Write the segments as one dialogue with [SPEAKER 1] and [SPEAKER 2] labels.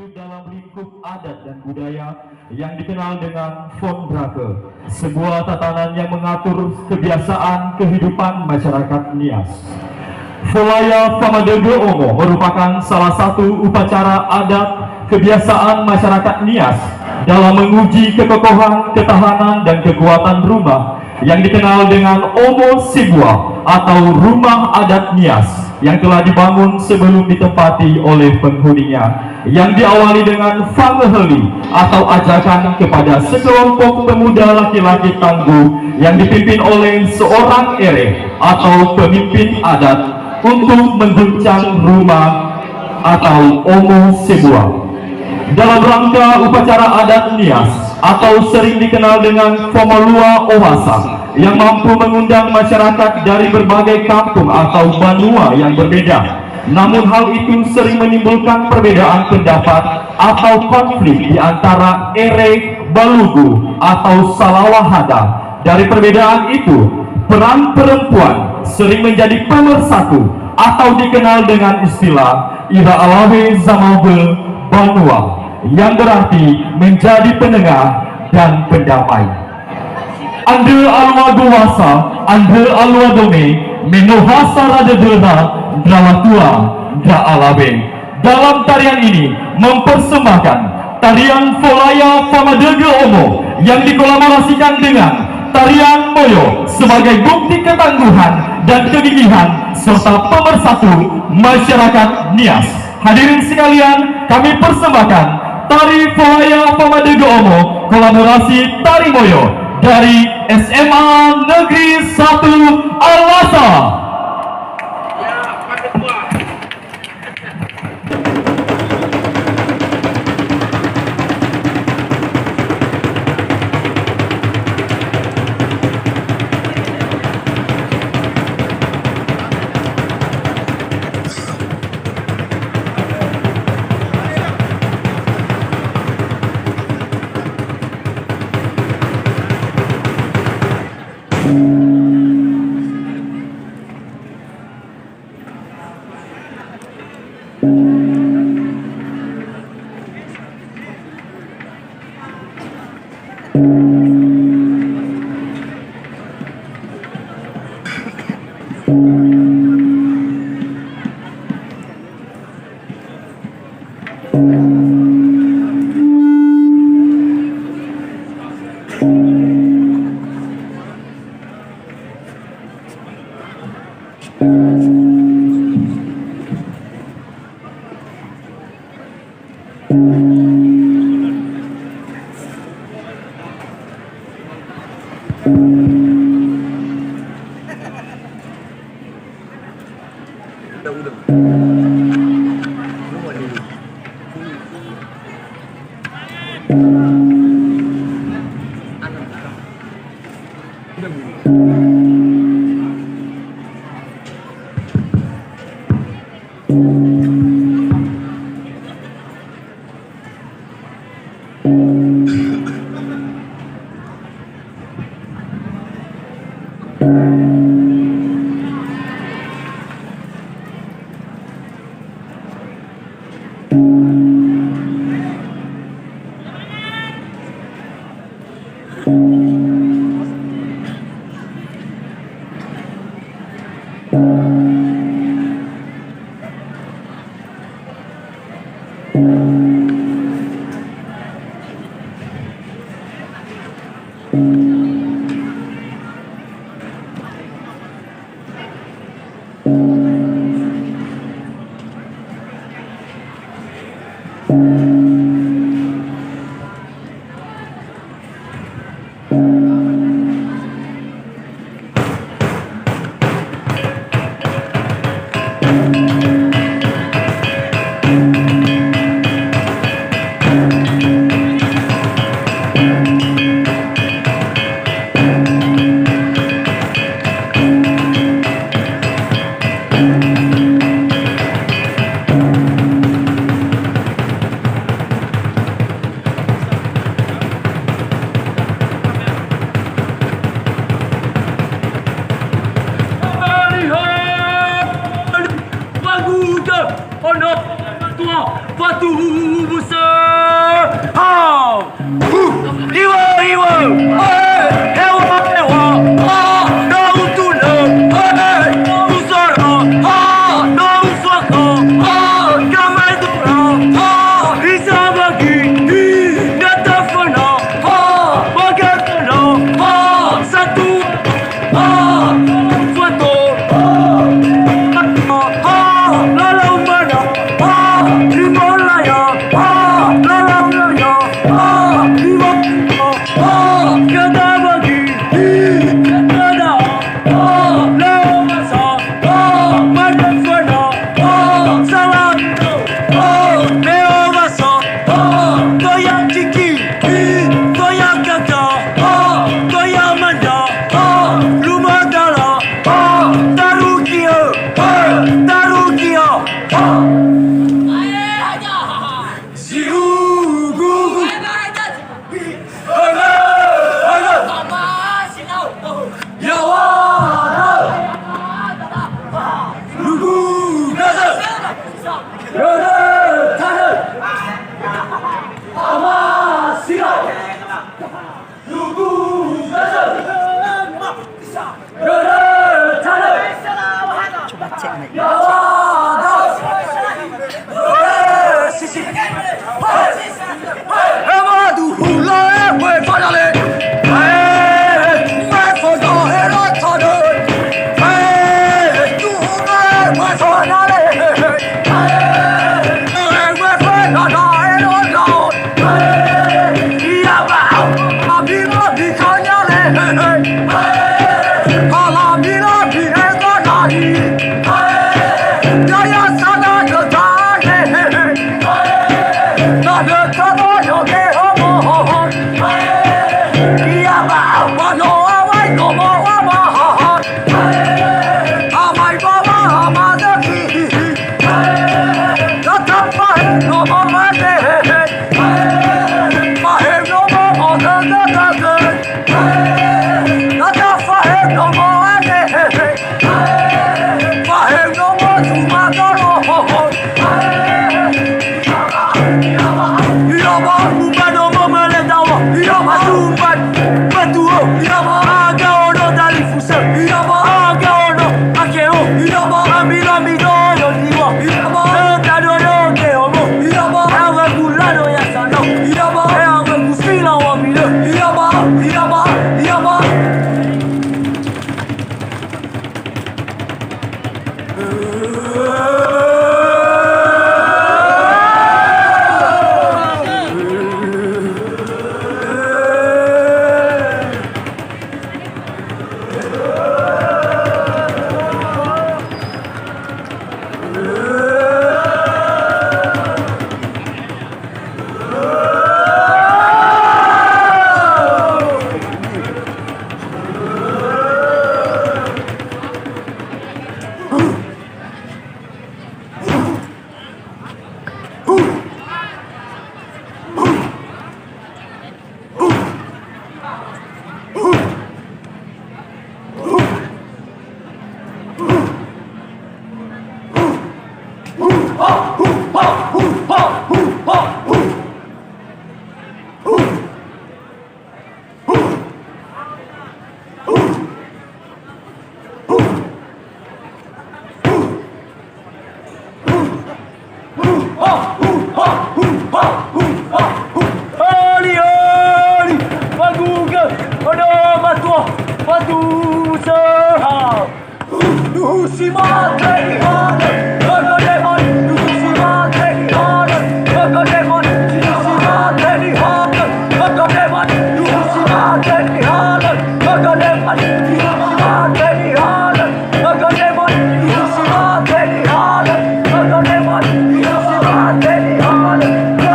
[SPEAKER 1] hidup dalam lingkup adat dan budaya yang dikenal dengan Fondrake, sebuah tatanan yang mengatur kebiasaan kehidupan masyarakat Nias. Folaya Famadege Omo merupakan salah satu upacara adat kebiasaan masyarakat Nias dalam menguji kekokohan, ketahanan, dan kekuatan rumah yang dikenal dengan Omo Sibua atau rumah adat Nias yang telah dibangun sebelum ditempati oleh penghuninya, yang diawali dengan fangeheli atau ajakan kepada sekelompok pemuda laki-laki tangguh yang dipimpin oleh seorang ere atau pemimpin adat untuk mengguncang rumah atau Omo Sibua. Dalam rangka upacara adat Nias atau sering dikenal dengan Fomalua Owasa yang mampu mengundang masyarakat dari berbagai kampung atau banua yang berbeda. Namun hal itu sering menimbulkan perbedaan pendapat atau konflik di antara ere, balugu atau salawahada. Dari perbedaan itu, peran perempuan sering menjadi pemersatu atau dikenal dengan istilah Ira Alawe Zamabe Banua, yang berarti menjadi penengah dan pendamai. Ande alwa guwasa, ande alwa dome, menohasa radedena, drawatua, dra alabe. Dalam tarian ini mempersembahkan tarian Folaya Famadege Omo yang dikolaborasikan dengan tarian Moyo sebagai bukti ketangguhan dan kegigihan serta pemersatu masyarakat Nias. Hadirin sekalian, kami persembahkan tari Folaya Famadege Omo kolaborasi Tari Moyo dari SMA Negeri 1 Al-Wasa.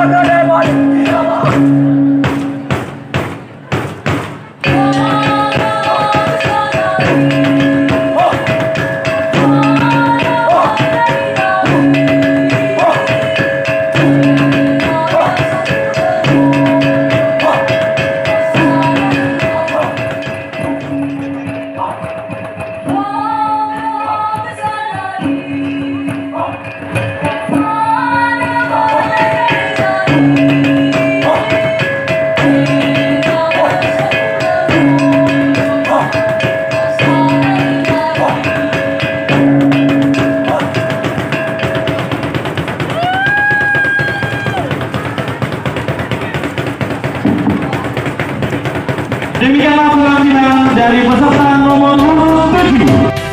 [SPEAKER 2] Go,
[SPEAKER 1] Demikianlah penampilan dari peserta nomor urut 7.